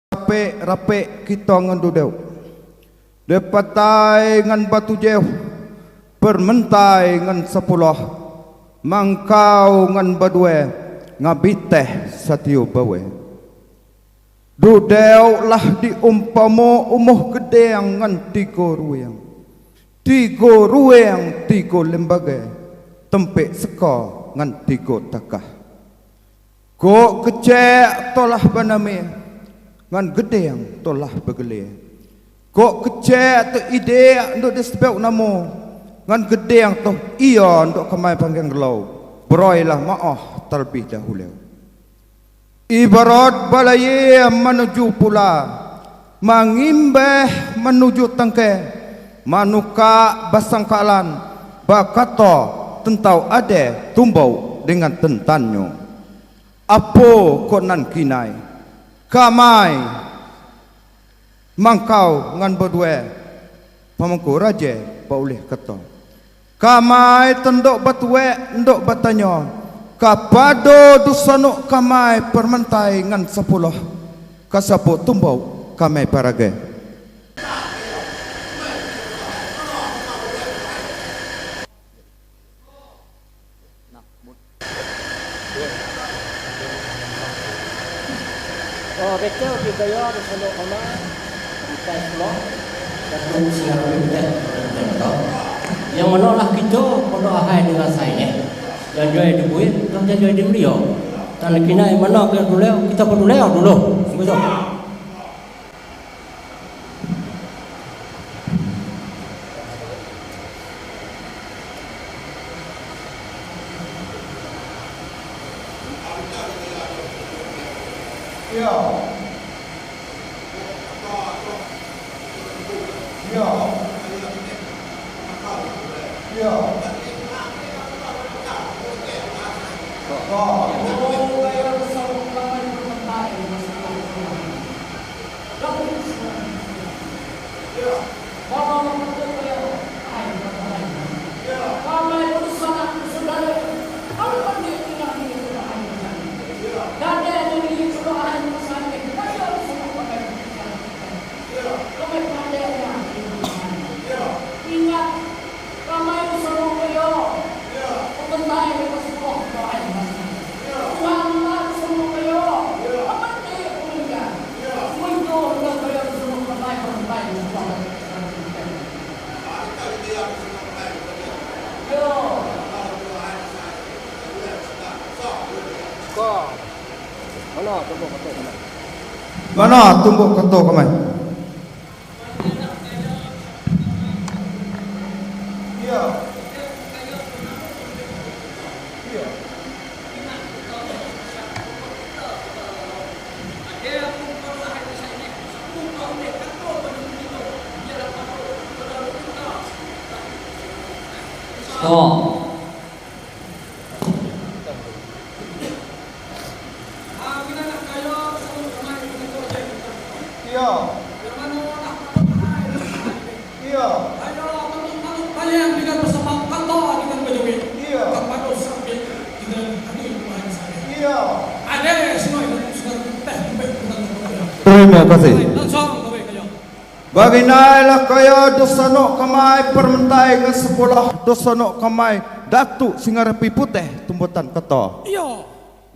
Rapik kita ngendudeu depatai ngan batu jauh permentai ngan 10 mangkau ngan badue ngabiteh satiu bawe dudeu lah diumpamo umuh gedeang ngan 3 ruang 3 lembaga tempek seka ngan 3 takah kok kecek tolah baname ngan gedeang tolah begele kok kecek tu ide untuk disebut namo ngan gedeang tu iya untuk kemai panggang gelau beroilah maaf terlebih dahulu ibarat balaya menuju pula mangimbeh menuju tangke manuka basangkalan bakato tentau ade tumbau dengan tentanyo apo konan kinai kamai mangkau ngan berdua pamangku raja boleh kata kamai tendok batue ndok batanyo kapado dusanuk kamai permentai ngan 10 kasapo tumbau kamai parage betul kita ya bersama kama sampai blok dan siap kita yang menolak kita pada ahai dengan saya dan joy dibuat dan joy dibeliau dan kena mana ke dulu kita peduli dulu betul mana tumbuk ketua kamai terima kasih baginailah kaya dosanok kamai permentai ke 10 dosanok kamai datuk singarapi putih tumbutan kata iya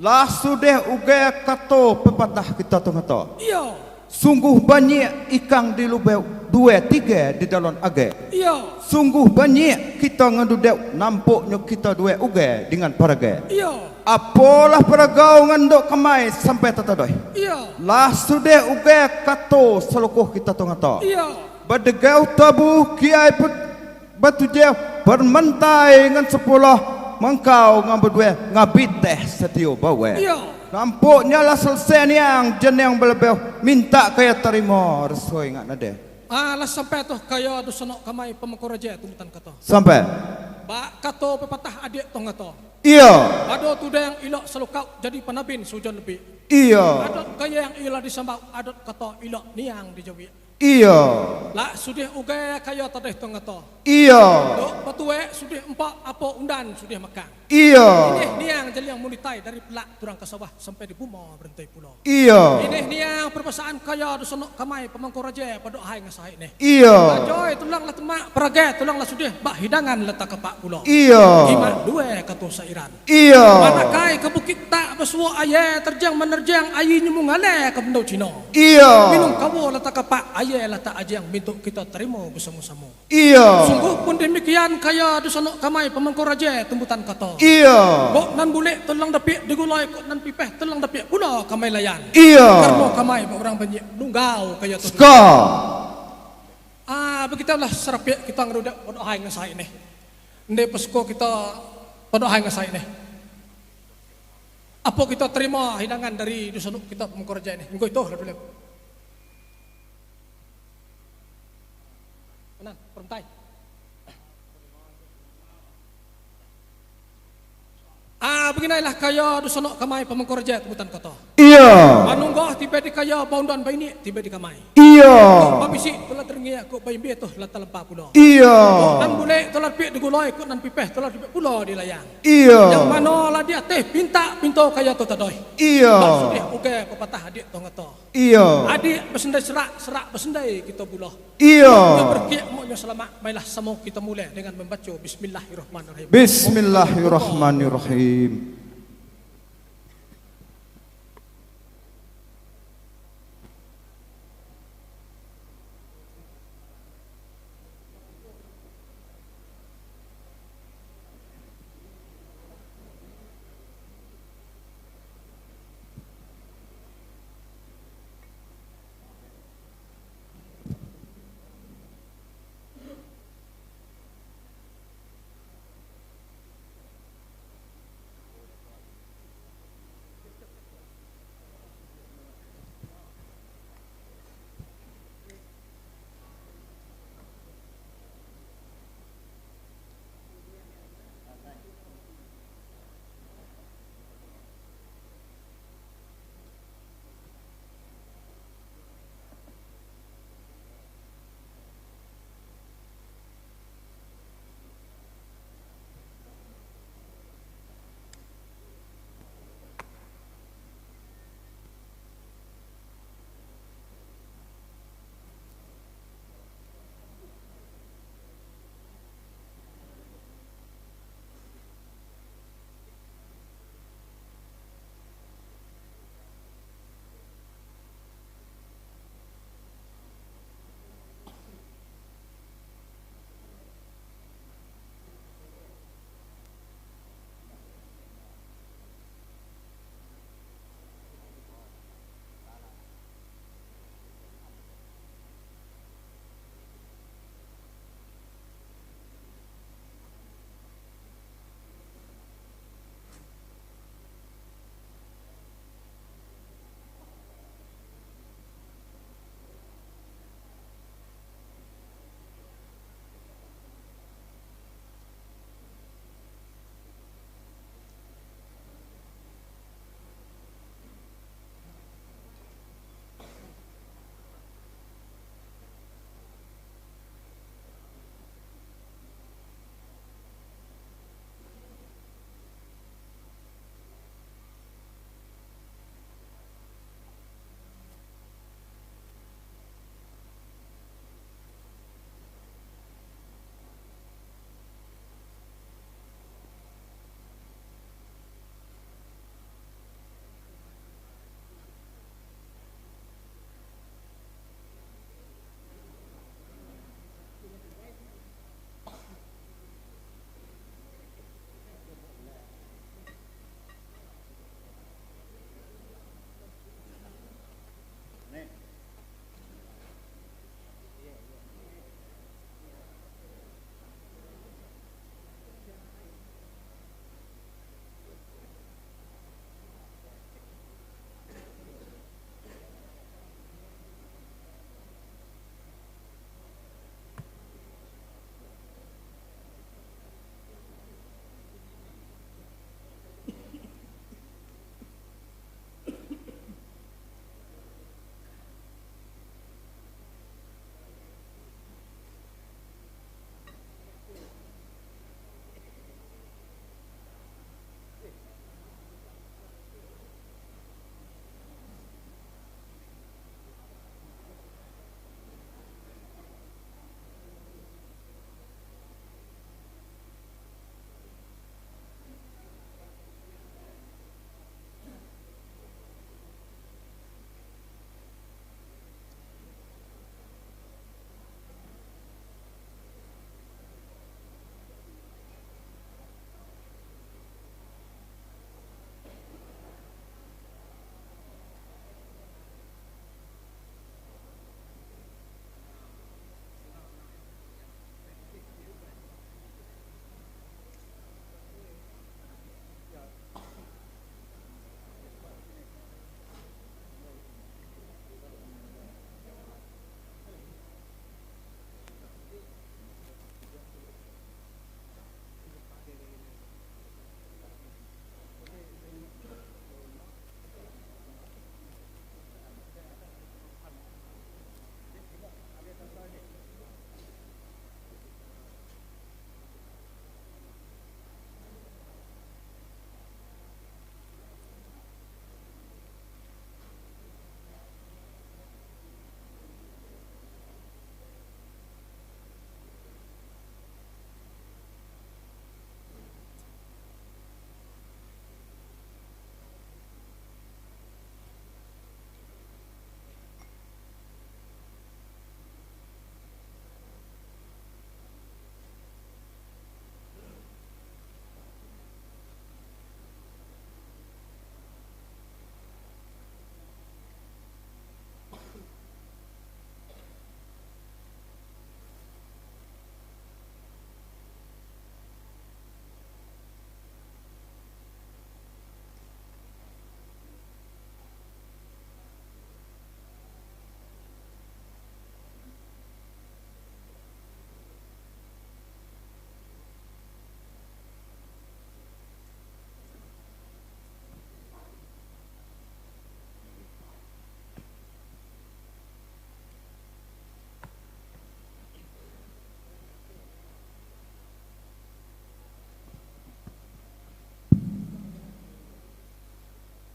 lah sudah uga kato pepatah kita tu kata iya sungguh banyak ikan di lubang 2-3 di dalam age iya sungguh banyak kita ngandudek nampuknya kita dua uga dengan paraga iya apalah paragau ngandok kamai sampai tatadoi iya lah sudah uga kato selukuh kita tu ngata iya badegau tabu kiai batu jauh bermentai dengan 10 mangkau ngambut dua ngabit teh setiu bawa iya nampuknya lah selesai yang jeneng belebeu minta kaya terima resoi ngat nade lah sampai tuh kaya dosanok kamai pemangkoraja tumbutan kata sampai Pak kato pepatah adik tong kata iya ada tu yang ilok selukau jadi panabin sujan lebih iya ada kaya yang ilah disambau ada kata ilok niang dijawi iya lah sudah uga kaya tadeh tong kata iya dok patue sudah empat apa undan sudah makan iya ini niang jadi yang munitai dari pelak turang ke sawah sampai di Buma berhenti pulau iya ini niang perbasaan kaya do sono kamai pemangku raja pada hai ngasai ne. Iya. Joy tulang lah temak perage tulang lah sudah bak hidangan letak kepak pulau. Iya. Iman dua katu sairan. Iya. Mana kai ke bukit tak bersuah ayah terjang menerjang ayi nyemung ale ke bendau Cina. Iya. Minum kawo letak kepak ayah letak ajang bentuk kita terima bersama-sama. Iya. Sungguh pun demikian kaya do sono kamai pemangku raja tembutan kata. Iya. Bok nan boleh tulang dapik digulai kok nan pipeh tulang dapik pula kamai layan. Iya. Karena kamai orang banyak nunggau kaya tu. Ska. Begitulah serapik kita ngerudak pada hai ngasai ni. Ndai pesko kita pada hai ngasai ni. Apa kita terima hidangan dari dusun kita pemengkorja ini? Engkau itu lah dulu. Mana? Peremtai. Beginilah kaya dusun kamai pemengkorja temutan kota. Iya. Manunggah tiba di kaya baundan bayi ni tiba di kamai. Iya. Babisi telah teringi aku bayi biar tu telah terlempa pulau. Iya. Dan boleh telah pik digulai ikut dan pipeh telah pipeh pulau di layang. Iya. Yang mana lah dia teh pinta pintu kaya tu tadoi. Iya. Maksudnya oke pepatah adik tu ngata. Iya. Adik bersendai serak bersendai kita pulau. Iya. Yang berkiak maunya selamat. Baiklah semua kita mulai dengan membaca Bismillahirrahmanirrahim. Bismillahirrahmanirrahim.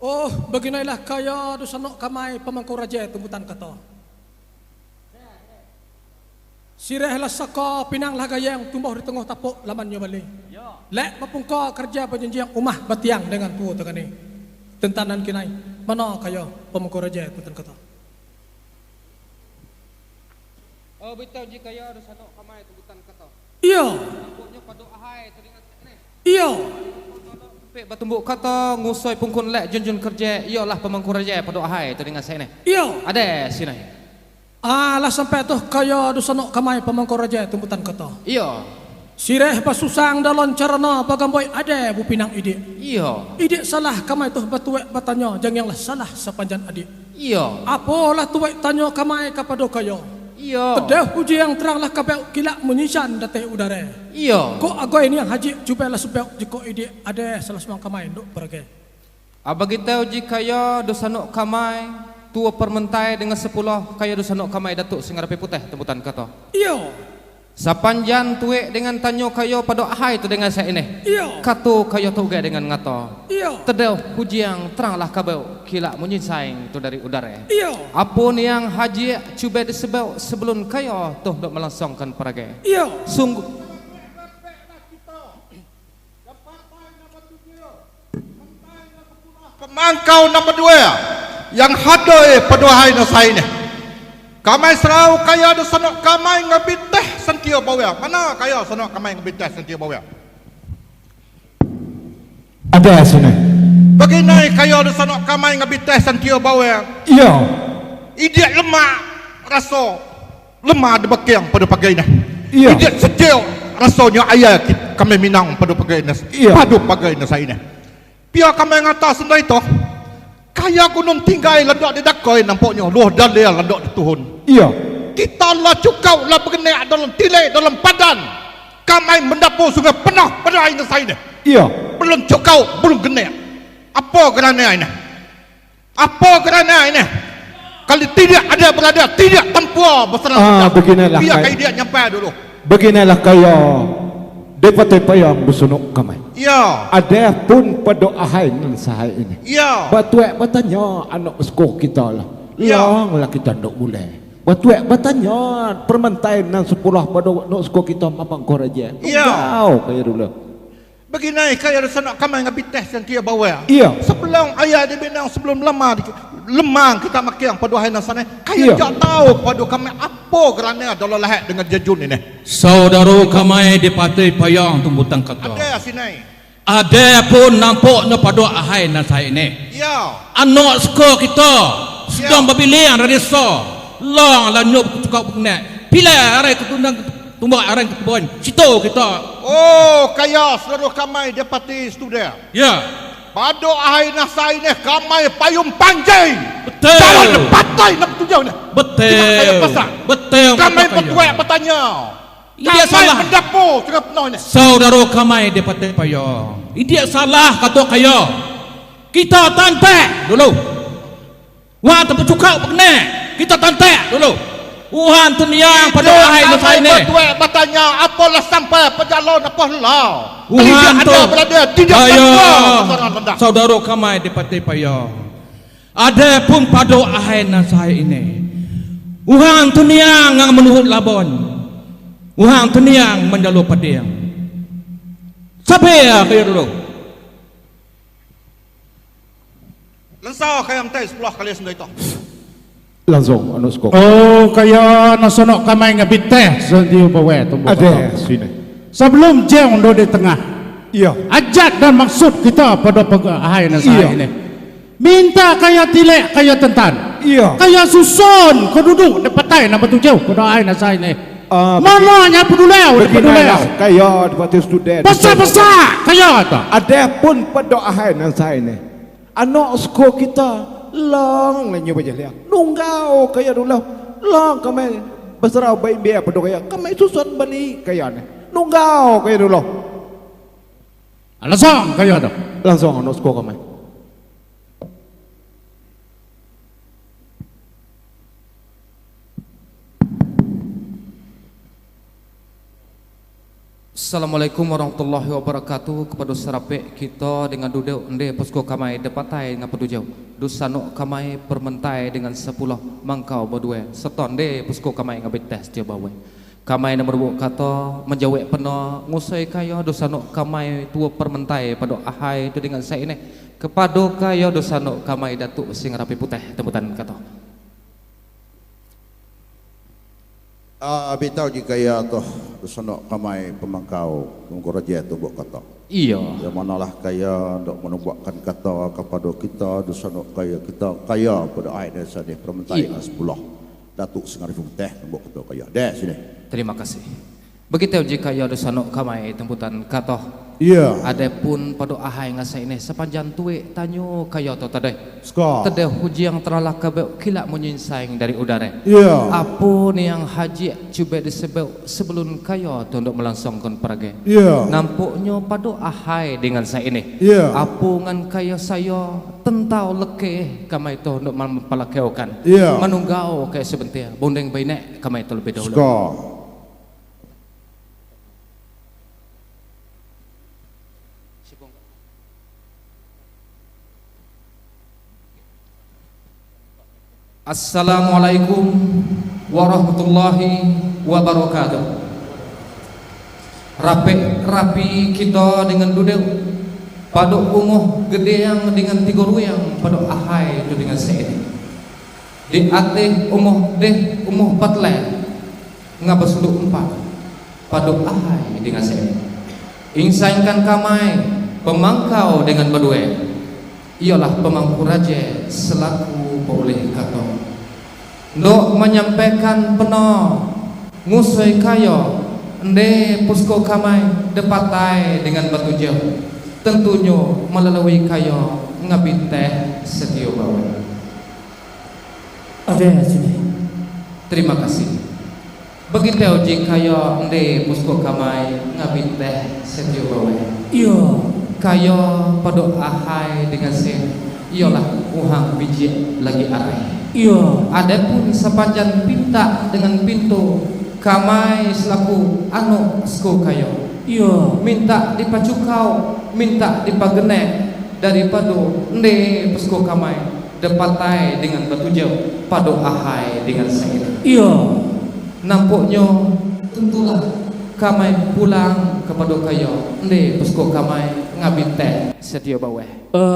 Oh, baginailah kaya do sanok kamay pamangko raja tumbutan kato. Sirehlah saka pinang lagayang tumbuh di tengah tapuk laman nyo bali. Lek mapungko kerja penjenjiang umah batiang dengan tu tegani. Tentanan kinai. Mana kaya pamangko raja tumbutan kato. Oh, betul ji kaya do sanok kamay tumbutan kato. Iya. Tampuknya padu ahai teringat ni. Iya. Pek batumbuk kata ngusoi pungkun lek junjun kerja iyalah pemangku raja padu ahai teringat saya ni. Iya. Ada sini. Lah sampai tuh kaya do sanok kamay pamangko raja tumbutan kato. Iya. Sireh pasusang dalon carana bagamboy ada bu pinang ide. Iya. Ide salah kamay tuh batuwek batanya janganglah salah sepanjang adik. Iya. Apalah tuwek tanya kamay kapado kaya. Iya. Tedah uji yang teranglah kabel kilak menyisan dateh udara. Iya. Kok agoy ini yang haji cubalah sebab jika ide ada salah semang kamay nduk pergi. Abagi tahu ji kaya do sanok kamay tua permentai dengan 10 kaya do sanok kamay datuk singarape putih tembutan kata. Iya. Sapanjan tuek dengan tanyo kayo padu ahai tu dengan saya ini. Iya. Kato kayo tuge dengan ngato. Iya. Tedau hujiang teranglah kabel kilak menyisaing tu dari udara. Iya. Apun yang haji cuba disebut sebelum kayo tuh dok melangsungkan peragi. Iya. Sungguh Pemangkau nombor 2 yang hadoi paduhai nasai ni. Kamai serau kaya do sanok kamai ngabiteh sentio bawah. Mana kaya sanok kamai ngabiteh sentio bawah? Ada sini. Baginai kaya do sanok kamai ngabiteh sentio bawah. Iya. Idiot lemak rasa lemah de bakiang pada pagi ni. Iya. Idiot sejuk rasanya ayah kami minang pada pagi ni. Iya. Padu pagi ni saya ni. Pia kami ngata sendai tu. Kaya gunung tinggai ledak di dakoi nampaknya luah dalil ledak di tuhun. Iya. Kita lah cukau lah bergenek dalam tilai dalam padan. Kamai mendapur sungai penuh pada air saya ni. Iya. Belum cukau, belum genek. Apa kerana ini? Apa kerana ini? Kalau tidak ada berada, tidak tempua berserang. Beginilah. Biar kaya dia nyampai dulu. Beginilah kaya dapat payang bersunuk kamai. Ya. Ada pun pada ahai nan sahai ini. Ya. Batuek bertanya anak sekolah kita lah. Ya. Lang lah kita nak boleh. Batuek bertanya permentai nan 10 pada anak sekolah kita mapang koraja. Ya. Kau kaya dulu. Begini kaya rasa nak kamai ngabiteh sentia bawa. Iya. Sebelum ayah dibinang sebelum lemang kita makiang pada hari nasane. Kaya Iya. tak tahu pada kami apa kerana dalam lahat dengan jejun ini. Saudara kamai dipatui payang tumbutan kata. Ada sini. Ada pun nampaknya pada ahai nan saya ini. Ya. Anak sekolah kita sedang berbilian dari so. Long lah nyup tukau berkenak. Pila arai ketundang tumbak arai ketubun. Situ kita. Oh, kaya seluruh kamai dapati studia. Ya. Pada ahai nasai ni kamai payung panjai. Betul. Jalan lepatai nak tujuh ni. Betul. Tidak kaya pasal. Betul. Kamai kata kaya. bertuak bertanya. Dia Kamai salah. mendapur tengah penuh ni. Saudara kamai dipatui payang. Dia salah kata kaya. Kita tantek dulu. Wah terpecukau berkenak. Kita tantek dulu. Wuhan tuniang pada ahai nan saya ini. Kamai bertuak bertanya apalah sampai pejalan apa lau. Wuhan Tidak tu ada berada. Tidak kaya. ada. Saudara kamai dipatui payang. Ada pun pada ahai nan saya ini. Wuhan tuniang ngang menuhut labon. Wuhan tuniang menjalu padiang. Sampai ya kaya dulu. Lensau kaya mtai 10 kali sendiri tu. Langsung anak sekolah. Oh, kaya nasonok kamay nga biteh sa diyo bawe tumbuh. Ada sini. Sebelum jeng do di tengah. Iya. Ajat dan maksud kita pada pag-ahay na sa Iya. ini. Minta kaya tilek, kaya tentan. Iya. Kaya susun, keduduk di patay na batujaw pada ahay na sa ini. Mana nya pedulew, pedulew. Beginilah kaya dapat student. Basa-basa kaya ta. Ada pun pada ahai nan saya ni. Anak sekolah kita lang lah nyoba je lihat. Nunggau kaya dulu. Lang kami berserah baik biar pada kaya. Kami susun balik kaya ni. Nunggau kaya dulu. Alasang kaya ta. Langsung anak sekolah kami. Assalamualaikum warahmatullahi wabarakatuh. Kepada serapek kita dengan duduk ende posko kamai depatai dengan pedujau dusanuk kamai permentai dengan 10 mangkau berdua seton de posko kamai ngabit tes dia bawe kamai nomor buk kata menjawab pena ngusai kaya dusanuk kamai tua permentai pada ahai itu dengan saya ini kepada kaya dusanuk kamai datuk sing rapi putih tembutan kata Abitau jika ya toh senok kamai pemangkau mengkoraja tu buat kata. iya Yang manalah kaya untuk menubuhkan kata kepada kita dusanok kaya kita kaya pada ayat desa ni permentai 10 datuk sing arif teh buat kata kaya. Deh sini. terima kasih begitu jika ya dusanuk kamai tembutan kata Iya. adapun pada ahai ngasai ini sepanjang tuik tanyo kaya to tadai Ska. tadai hujiang terlalah kabel kilak menyinsang dari udara Iya. apa ni yang haji cuba disebut sebelum kaya tu untuk melangsungkan peragi Iya. nampaknya pada ahai dengan saya ini Iya. apa ngan kaya saya tentau lekeh kamai tu untuk mempalakeukan Iya. manunggau kayak sebentar bondeng bainek kamai tu lebih dahulu Ska. Assalamualaikum warahmatullahi wabarakatuh. Rapi kita dengan duduk pada unguh gede yang dengan tiga ruyang pada ahai itu dengan saya. Di atas umuh patlen ngabas duduk 4 pada ahai dengan saya. Insainkan kamai pemangkau dengan berdua. Ialah pemangku raja selaku boleh kata Ndok menyampaikan pena ngusai kaya ende posko kamai depatai dengan batu jauh tentunya melalui kaya ngabit teh setia bawa Ada sini. terima kasih begitu uji kaya ende posko kamai ngabit teh setia bawa Iya. kaya pada ahai dengan sen ialah uhang biji lagi arai Iya. adapun sepanjang pinta dengan pintu kamai selaku anu sko kayo Iya. minta dipacukau minta dipagenek daripada ende pesko kamai depatai dengan batu jauh pada ahai dengan saya Iya. nampaknya tentulah kamai pulang kepada kayo ende pesko kamai ngabit teh setia bawah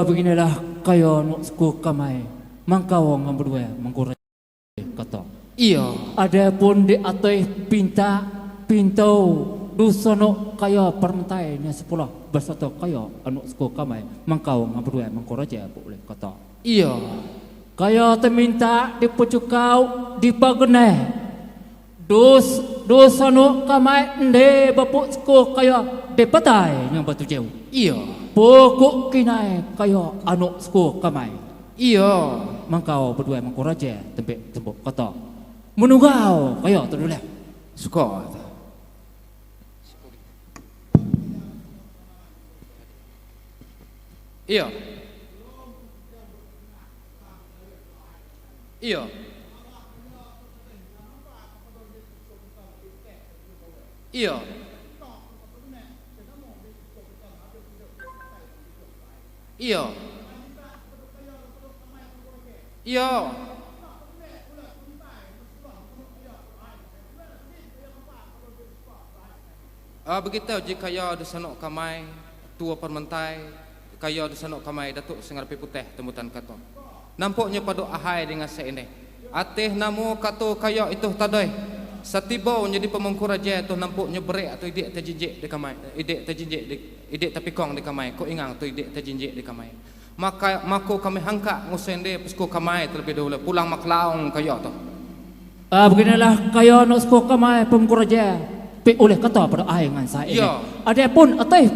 Beginilah kaya nuk suku kamai mangkau ngam berdua mangkura kata. iya Adapun di atas pintu dusono kaya permentai nya 10 bersatu kaya anu suku kamai mangkau ngam berdua mangkura aja boleh kata. iya Kaya teminta dipucukau dipageneh dosono kamai ende bapuk suku kaya depatai yang batu jauh. iya Pokok kinai kaya anu suku kamai. iya Mangkau berdua mangkau raja tempat tembok kata. Menunggau kaya tu dulu. suka iya iya iya iya iya begitu jika kaya dusanok kamai tua permentai kaya dusanok kamai datuk sengarpi putih tembutan kata nampaknya pada ahai dengan saya ini atih namu kata kaya itu tadai satiba jadi pemangku raja tu nampaknya berik atau idik terjinjik di kamai idik terjinjik di idik tapikong di kamai kau ingat tu idik terjinjik di kamai maka kami hangka ngusende pesko kamai terlebih dahulu pulang maklaung kaya tu Beginilah kaya nak suku kamai pemangku raja pi oleh kata pada air dengan saya ini. Ya. Adapun atas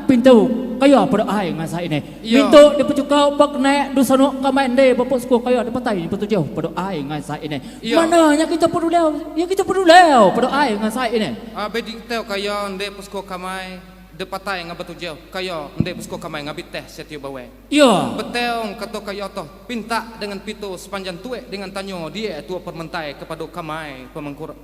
pintu kaya pada air dengan saya ini. Ya. Pintu dipucukau pak naik dusono kamai ende bapuk suku kaya depatai betul jauh pada air dengan saya ini. Ya. Mananya kita perlu leo, ya kita perlu leo pada air dengan saya ini. bedi tau kaya ende pesko kamai depatai ngabatu jauh kayo ndai busko kamai ngabit teh setiu bawe. Ya. Beteong kato kayo toh pinta dengan pitu sepanjang tuek dengan tanyo dia tua permentai kepada kamai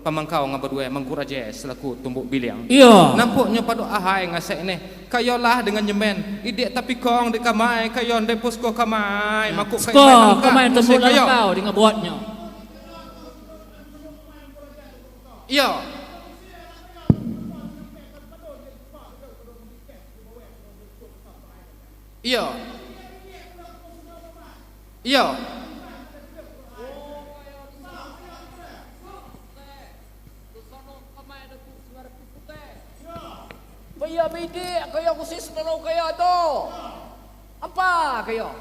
pemangkau ngabadue mangkuraje selaku tumbuk biliang. Ya. Nampuknya pada ahai ngasek ini kayo lah dengan nyemen ide tapi kong di kamai kayo ndai busko kamai makuk kamai tumbuk langkau dengan buatnya. Ya. Iya. Iya. Kaya bidi, kaya kusis na kaya to. Apa kayo?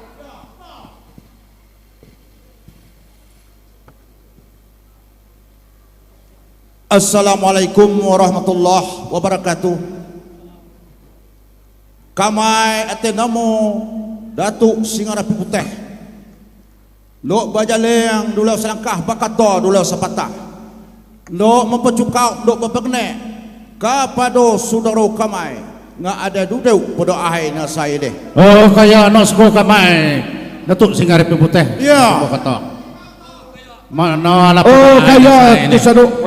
Assalamualaikum warahmatullahi wabarakatuh. Kamai ate namo Datuk Singarapi Putih. Lok bajaleng dulu selangkah bakato dulu sepatah. Lok mempercukau lok berpegne kepada saudara kamai nga ada duduk pada ahai na saya deh. Oh kaya nosko kamai Datuk Singarapi Putih. Ya. Kata. Mana lah. Oh kaya tu saduk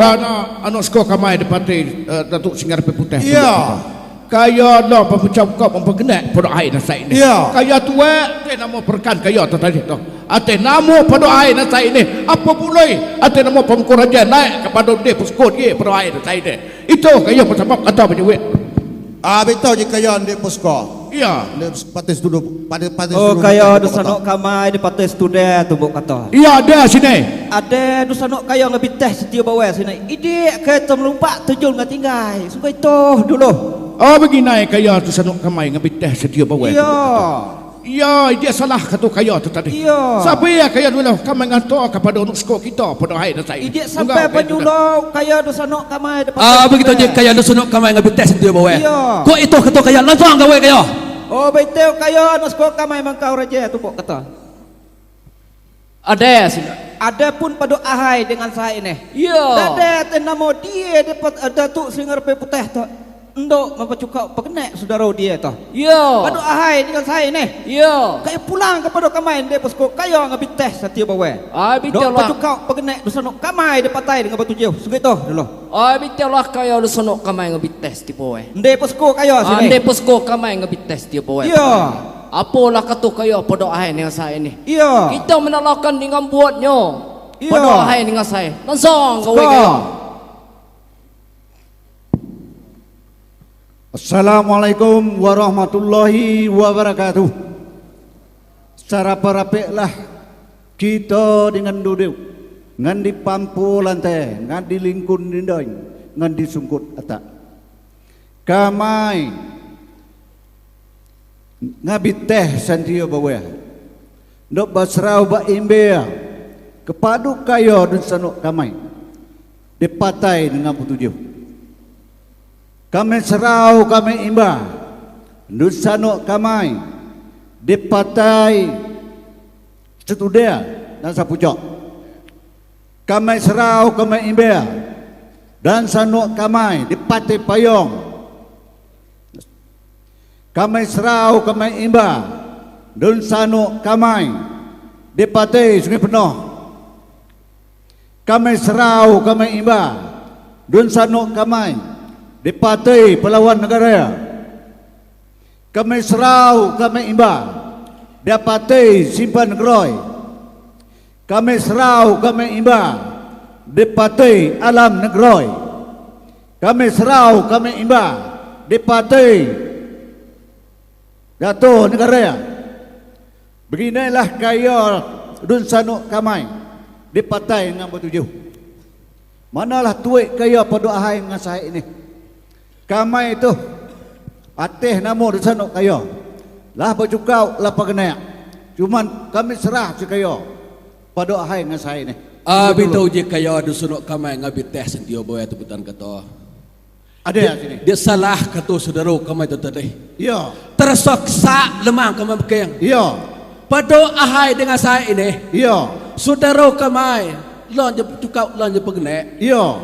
nosko kamai depati Datuk Singarapi Putih. Ya. Kaya dah pemucap kau mempergenak pada air nasai ini. Ya. Kaya tua, ate namo perkan kaya tu tadi tu. Ate namo pada air nasai ini. Apa boleh? Ate namo pemkurajan naik kepada dia puskut dia pada air nasai ini. Itu kaya bersama kata berjuit. Betul je kaya di posko. Iya. Patis duduk, patis Oh kaya dusanok kamai di patis tude tumbuk kata. Iya ada sini. Ada dusanok kaya ngebiteh setia bawa sini. Ide ke temlumpak tujul ngatinggai. Suka itu dulu. Oh begini kaya tu sanuk kamai ngabiteh setia bawa. Iya. Ya, dia salah kata kaya tu tadi. Iya. Siapa ya kaya dulu kamai ngantor kepada nusko kita pada air nasai. Ide sampai penyulau kaya dusanok kamai di patis. Begitu je kaya dusunok kamai ngabiteh setia bawa. Iya. Kok itu kata kaya langsung gawe kaya. Oh betul kaya nusko kamai mangkau raja tumbuk kata. Ada sih. Ada pun pada ahai dengan saya ini. Ya. Ada namo dia dapat Datuk Singarapi Putih tu. Ndok mempercukau pekenek saudara dia tu. Ya. Pada ahai dengan saya ini. Ya. Kaya pulang kepada kamai dia posko kaya ngabiteh setia bawa. Betul Dok lah. pacukau pekenek dusanok kamai di patai dengan batu jauh. Sugai tu dulu. Betul lah kaya lu sonok kamay ngabites ti poe. Ndai posko kaya sini. Ande posko kamay ngabites ti poe. Iya. Apalah katu kaya pada ahai dengan saya ini. Iya. Kita menalakan dengan buatnya. Iya. Pada ahai dengan saya. Langsung gawe Ska. kaya. Assalamualaikum warahmatullahi wabarakatuh. Secara perapeklah kita dengan duduk ngan di pampu lantai, ngan di lingkun dinding, ngan di sungkut atak. Kamai ngabit teh santia bawa. Ndok basrau ba imbea kepada kaya dan sanuk kamai. Dipatai dengan putujuh. Kami serau kami imba Nusanuk kamai dipatai setudia dan sapucok. Kami serau kami imba dan sanuk kamai dipatai payong. Kami serau kami imba dan sanuk kamai dipatai Sungai Penuh. Kami serau kami imba dan sanuk kamai dipatai Pelawan Negara. Kami serau kami imba dipatai Simpan Negeroi. Kami serau kami imba dipatai Alam Negeroi. Kami serau kami imba dipatai Dato' Negara. Beginilah kaya dun sanuk kamai dipatai dengan bertujuh. Manalah tuik kaya pada ahai dengan saya ini. Kamai itu atih namo di sana kayo. Lah bercukau lah pagenak. Cuman kami serah sekaya pada ahai dengan saya ni. Bitaw je kaya dusunok kamay ngabit teh sentiyo boy tubutan kato. Ada ya sini. Dia salah kato saudara kamay tu tadi. Ya. Tersoksa lemah kamay bekeng. Ya. Pada ahai dengan saya ini. Ya. Saudara kamay lon je cukau lon je pagenak. Ya.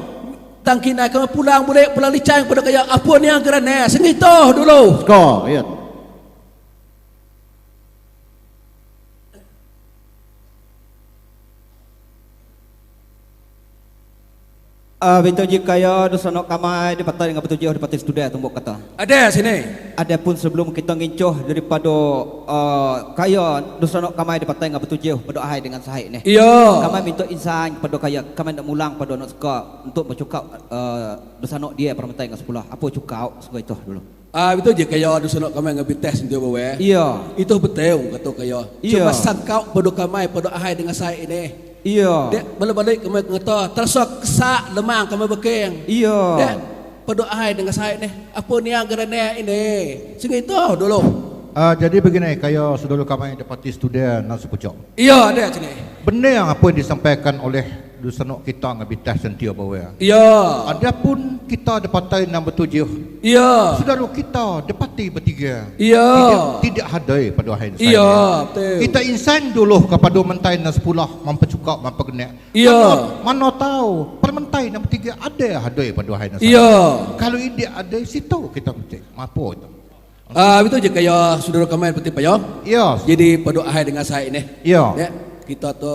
Tangkinai kami pulang boleh pulang licang pada kaya apa ni yang kerana sengito dulu. Skor, ya. Betul je kaya dosanok kamai di patai dengan betul je di patai studia tumbuk kata. Ada sini. Adapun sebelum kita ngincoh daripada kaya dosanok kamai di patai dengan betul je pada ahai dengan sahih ni. Iya. Kamai minta insan kepada kaya kamai nak mulang pada nak suka untuk bercukau dosanok dia permentai dengan sepulah. Apa cukau suka itu dulu. Betul je kaya dosanok kamai ngabi tes dia bawa. Iya. Itu betul kata kaya. Iya. Cuma sangkau pada kamai pada ahai dengan sahih ni. Iya. Dek balik-balik kami ngata terasa kesak lemang kami bekeng. Iya. Dek pada ahai dengan saya ni. Apa ni yang kerana ini? Segitu dulu. Jadi begini, kaya saudara kami dapati studia nak sepucuk. Iya, ada sini. Benar yang apa yang disampaikan oleh dusanok kita ngabitas sentia bawa. Iya. Adapun kita dapati nombor 7. Iya. Saudara kita dapati bertiga. Iya. Tidak hadai pada hari ini. Iya, betul. Kita insan dulu kepada mentai na 10 mempercukap mempergenak. Iya. Mana tahu permentai nombor 3 ada hadai pada hari ini. Iya. Kalau ini ada situ kita cek. Apa itu? Betul je kaya saudara kami peti payah. Ya. Jadi pada ahai dengan saya ni. Ya. Dek kita tu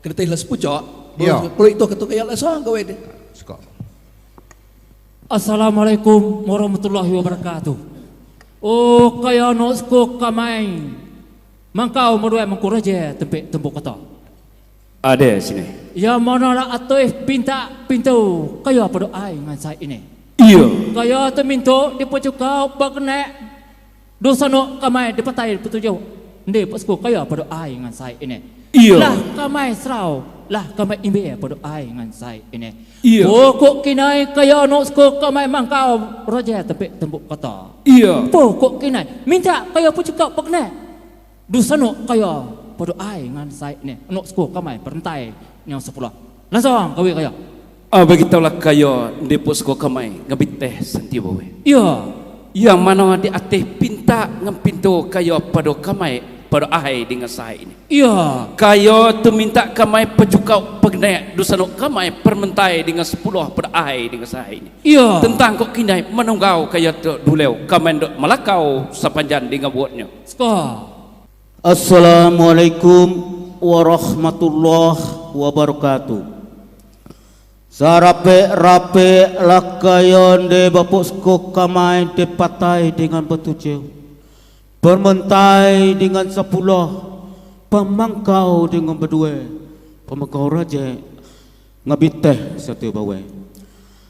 kereta lah sepucuk. Ya. Kalau itu ketuk kaya lah sang gawe dia. Assalamualaikum warahmatullahi wabarakatuh. Oh kaya nosko kamai. Mangkau meruai mangkuraje tempat tembok kata. Ada sini. Ya mana lah atoy pinta pintu kaya pada ai ngan saya ini. Iya. Kaya tu minta di pocukau bakne dosa no kamai di patai petujuh. Ndi pasko kaya pada ai ngan saya ini. Iya. Lah kamai serau, lah kamai imbe pada ai ngan saya ini. Iya. Pokok kinai kaya nosko kamai mangkau raja tempat tembok kata. Iya. Pokok kinai minta kaya pocukau bakne dosa no kaya pada ai ngan saya ini. Nosko kamai perentai yang 10. Langsung kawe kaya. Begitulah kaya di posko kamai ngabit teh senti bawe. Iya. Yang mana di atas pinta ngempintu kaya pada kamai pada ahai dengan saya ini. Iya. Kaya tu minta kamai pecukau pegnek dosanok kamai permentai dengan 10 pada ahai dengan saya ini. Iya. Tentang kok kinai menunggau kaya tu duleu kamai dok malakau sepanjang dengan buatnya. Skor. Assalamualaikum warahmatullahi wabarakatuh. Sarape-rape lakayon de bapusku kamai de patai dengan betujuh. Permentai dengan 10, pemangkau dengan berdua, pemangkau raja ngabiteh satu bawa.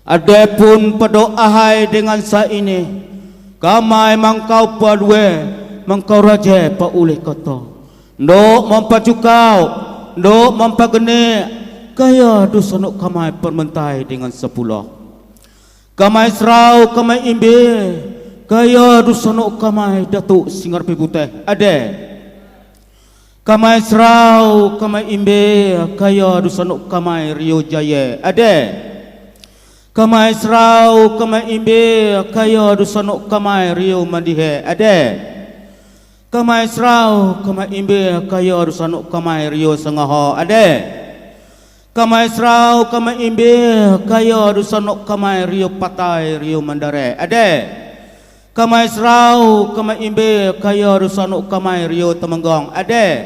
Adapun pada ahai dengan sa ini, kamai mangkau berdua, mangkau raja pa oleh kata. Ndok mempacukau, ndok mempagenik, kaya dosanok kamai permentai dengan 10. Kamai serau, kamai imbe. Kaya dusanok kamai Datuk Singar Putih ada. Kamai serau, kamai imbe, kaya dusanok kamai Rio Jaya ada. Kamai serau, kamai imbe, kaya dusanok kamai Rio Mandihe ada. Kamai serau, kamai imbe, kaya dusanok kamai Rio Sengaha ada. Kamai serau, kamai imbe, kaya dusanok kamai Rio Patai, Rio Mandare ada. Kamai serau, kamai imbe, kaya rusanuk kamai Rio Temenggong ada.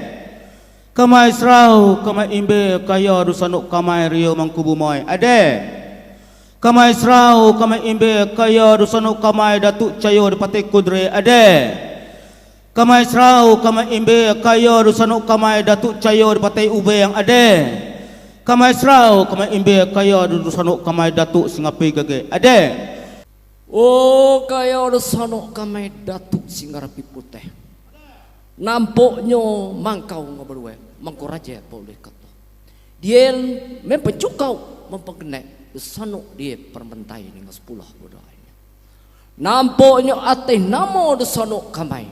Kamai serau, kamai imbe, kaya rusanuk kamai Rio Mangkubumoy ada. Kamai serau, kamai imbe, kaya rusanuk kamai Datuk Cayo di Patai Kudre ada. Kamai serau, kamai imbe, kaya rusanuk kamai Datuk Cayo di Patai Ubeng ada. Kamai serau, kamai imbe, kaya rusanuk kamai Datuk Singapi Gage ada. Oh kaya dosanok kamai Datuk Singar Putih. Nampaknya mangkau ngobrol, mangkau raja boleh kata. Dia mempencukau, mempergenek dosanok dia permentai dengan 10 bodoh. Nampaknya atas nama dosanok kamai.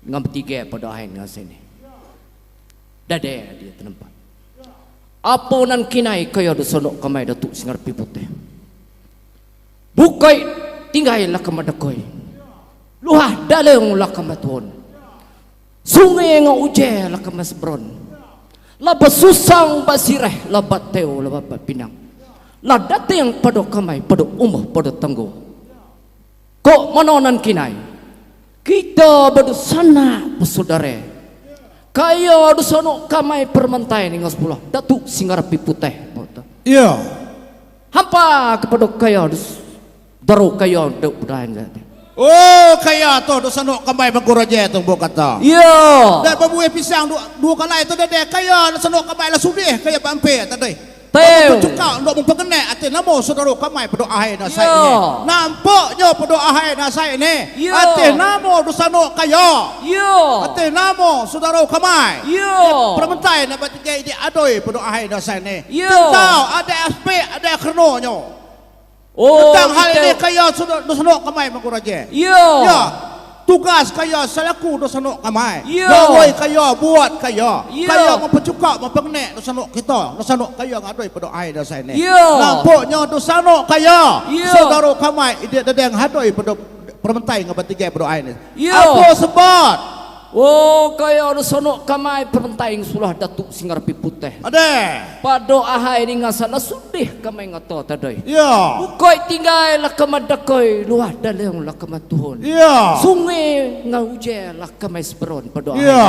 Dengan bertiga pada akhir dengan sini. Dada dia ternempat. Apa nan kinai kaya dosanok kamai Datuk Singar Putih. Bukai tinggallah kemadakoi. Luah dalang lah kematuan. Sungai yang uje lah kemasbron. Labat susang basireh labat teo labat pinang. lah datang pada kamai pada umah pada tangguh kok manonan kinai kita berdusana bersaudara kaya dusana kamai permentai dengan 10 datuk singarapi putih Ya. hampa kepada kaya daru kaya dek budahan Oh, kaya to do sanok kamay magkuraje tong buka to. Yo. Dai pabuhay pisang dua kala ito dede kaya sanok kamay la sudih kaya pampe taday. Teo. Cuka ndok mong pagene ate namo saudara kamay pado ahay na sa Yo. ini. Nampo nyo pado ahay na sa ini. Yo. Ate namo do sanok kaya. Yo. Ate namo saudara kamay. Yo. Permentay na batigay di adoy pado ahay na sa ini. Yo. Tentang ada aspe ada kreno nyo. Oh, tentang hal ini kaya do sanok kamay magkuraje. Yo. Ya, tugas kaya selaku do sanok kamay. Yo. Gawai kaya buat kaya. Yo. Kaya mempercukak mempernek do sanok kita. Do sanok kaya ngadoi pada air do sane. Yo. Nampaknya do sanok kaya. Yo. Saudara kamay ide dedeng hadoi pada permentai ngabatigai pada air ni. Yo. Apa sebab? Oh, kaya ada sonok kamai permentai sulah datuk singarapi putih. Ada. Pada ahai ni ngasana sudih kamai ngato tadai. Ya. Bukoi tinggal lah kemadakoi luah dalam lah kematuhun. Ya. Sungai ngauje lah kamai seberon pada ahai. Ya.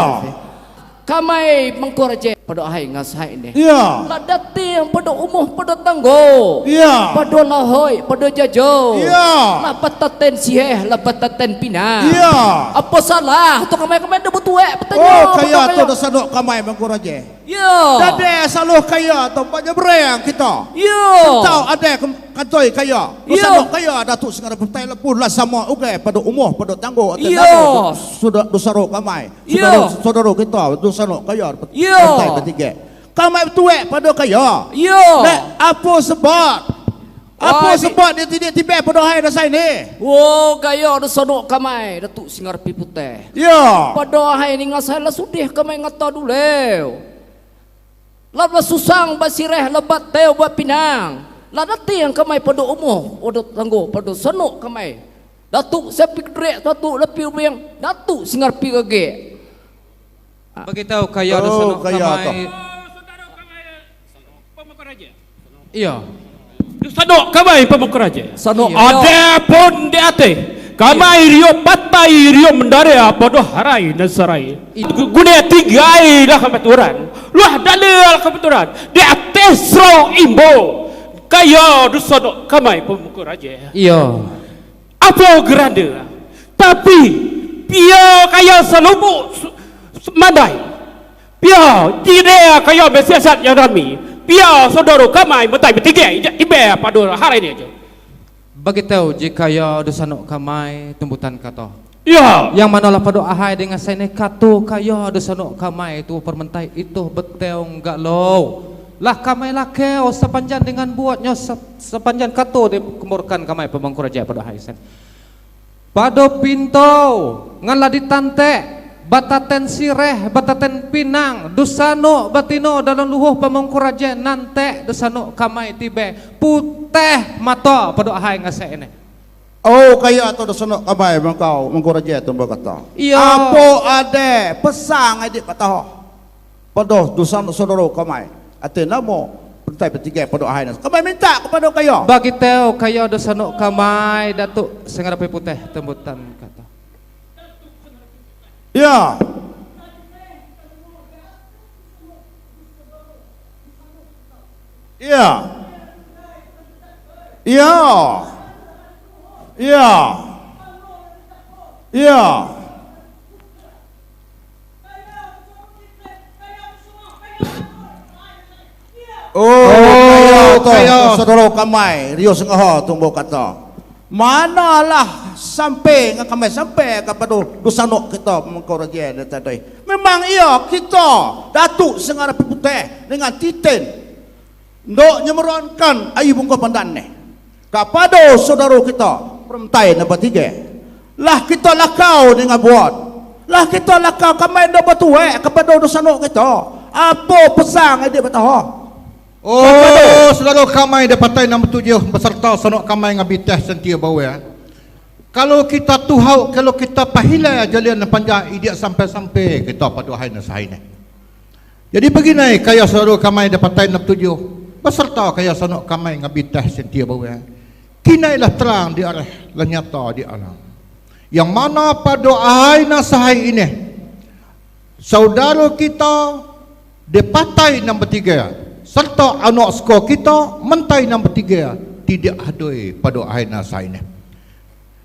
Kamai mengkoraje pada ahai ngasai ni. Ya. Lah datang pada umuh pada tanggo. Ya. Pada lahoi pada jajo. Ya. Lah pataten sieh lah pataten pina. Ya. Apa salah tu kamai-kamai dah betuek bertanya. Oh, kaya tu do sanok kamay mengkuraje. Ya. Dade saluh kaya tempatnya berang kita. Ya. Tahu ada kantoi kaya. Ya. Sanok kaya datuk singara pentai lepun lah sama ugai pada umuh pada tanggo atau Ya. sudah dosaro kamay. Ya. Saudara kita do sanok kaya Ya. pentai bertiga. Kamay betuek pada kaya. Ya. Nek apa sebab? Apa sebab dia tidak tiba pada hari dah saya ni? Oh, gaya ada sonok kamai datuk singarapi putih. Ya. Pada hari ni ngasai lah sudih kamai ngata dulu. Lah susang basireh lebat teo buat pinang. Lah nanti yang kamai pada umuh, pada tanggo, pada sonok kamai. Datuk sepi kedrek, datuk lepi ubeng, datuk singarapi gage. Beritahu kaya ada sonok kamai. Iya. Sanok kamai pemukeraja. Sanok. Ada pun di ate. Kamai rio patai rio mendarea pada harai nasarai. Guna tigai dah kebetulan. Luah dalil kebetulan. Di ate sro imbo. Kaya du sanok kamai pemukeraja. Iya. Apa geranda? Tapi pia kaya selubuk mandai. Pia tidak kaya bersiasat yang rami. Pia saudara kamai mentai bertiga ibe pada hari ini aja. Beritahu jika ya ada sanok kamai tembutan kata. Ya. Yang manalah pada ahai dengan saya ni kata kaya ada sanok kamai itu permentai itu betul enggak lo. Lah kamai lah keo sepanjang dengan buatnya sepanjang kata dia kemurkan kamai pemangkuraja pada ahai sen. Pada pintu ngalah ditantek. Bataten sireh, bataten pinang, dusano batino dalam luhuh pemangkuraja nantek dusano kamai tibe putih mata pada ahai ngasai ini. Oh, kaya tu dosano kamay mengkau mengkuraje tu berkata. Iya. Apa ada pesang adik kata. Pada dosano saudara kamay. Ate namo pentai bertiga pada ahai nas. Kamay minta kepada kaya. Bagi teo kaya dosano kamai datuk sengarapi putih tembutan kata. Ya. Ya. Ya. Ya. Ya. Oh, kaya saudara kamai Rio Sengaha tunggu kata. Manalah sampai ngakamai sampai kepada dosanok kita mengkoraje tadi. Memang iya kita datuk sengarapi putih dengan titen ndok nyemeronkan ayu bungko pandan ni kepada saudara kita permentai nombor 3. Lah kita lakau dengan buat. Lah kita lakau kamai ndok batuek kepada dosanok kita. Apa pesang dia bertahan? Oh, saudara kamai dapatai nombor 7 beserta sanok kamai ngabitah sentia bawa. Kalau kita tuhau, kalau kita pahilai jalian panjang idia sampai-sampai kita pada hari nasai ni. Jadi begini kaya saudara kamai dapatai nombor 7. beserta kaya sanok kamai ngabitah sentia bawa. Kinailah terang di arah lenyata di alam. Yang mana pada ahai nasahai ini saudara kita di partai nombor 3 serta anak skor kita mentai nombor 3 tidak hadoi pada ahai nasahai ini.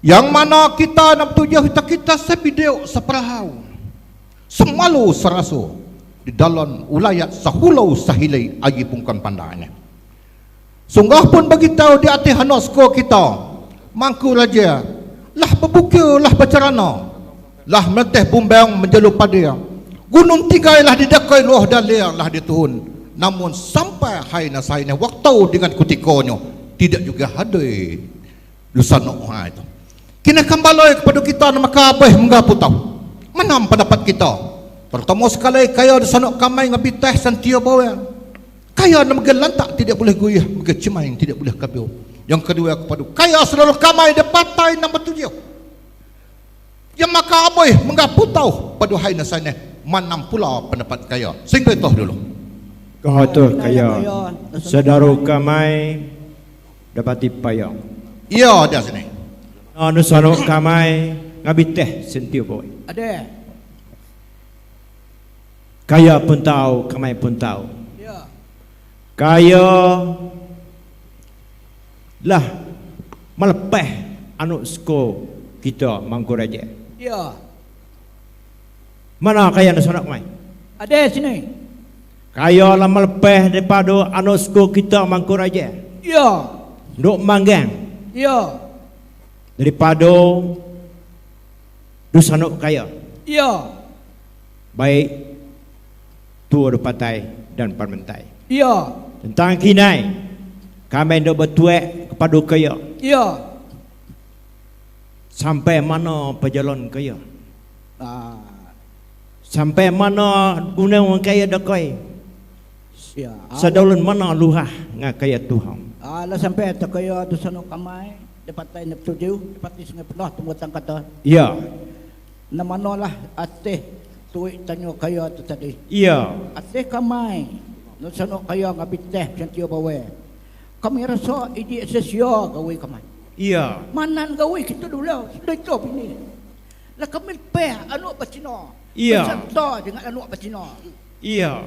Yang mana kita nombor 7 kita sepideo seperahau semalu serasu di dalam ulayat sahulau sahilai agi pungkan pandangannya. Sungguh pun bagi tahu di atas anak skor kita mangku raja lah berbukir lah bercerana lah meletih bumbang menjeluk pada gunung tinggai lah didakai luah dan liang lah dituhun. Namun sampai hai nasainya waktu dengan kutikonyo tidak juga hadai lusanok itu. Kini kembali kepada kita nama kabeh menggapu tahu menam pendapat kita. Pertama sekali kaya disanok kamai ngabitah santia bawa. Kaya nama gelantak tidak boleh goyah, maka cemain tidak boleh kabur. Yang kedua kepada kaya selalu kamai di partai nombor 7. Yang maka aboy menggapu tahu pada hai nasanya manam pula pendapat kaya. Sehingga itu dulu. Kau tu kaya saudara kamai dapati payang. Iya dia sini. Anu sanok kamai ngabiteh sentiu boy. Ada. Kaya pun tahu, kamai pun tahu. Ya. Kaya lah melepeh anu sko kita mangku raja. Ya. Mana kaya anu sanok mai? Ada sini. Kaya lah melepeh daripada anu sko kita mangku raja. Ya. Duk manggang. Ya. Daripada dusanok kaya. Ya. Baik tua partai dan parmentai. Ya. Tentang kinai kami nak bertuak kepada kaya. Ya. Sampai mana perjalanan kaya? Ah. Sampai mana guna orang kaya dakai? Ya. Sadaulan mana luah ngah kaya Tuhan? Lah sampai tak kaya tu sanok kamai dapat tai nak tuju dapat sungai penuh tunggu tang kata. Ya. Nama nolah ateh tuik tanyo kaya tu tadi. Ya. Ateh kamai no sanok kaya ngabiteh cantia bawe. Kami rasa idi sesio gawe kamai. Ya. Manan gawe kita dulu sudah top ini. Lah kami peh anu Cina. Ya. Serta dengan anu Cina. Ya.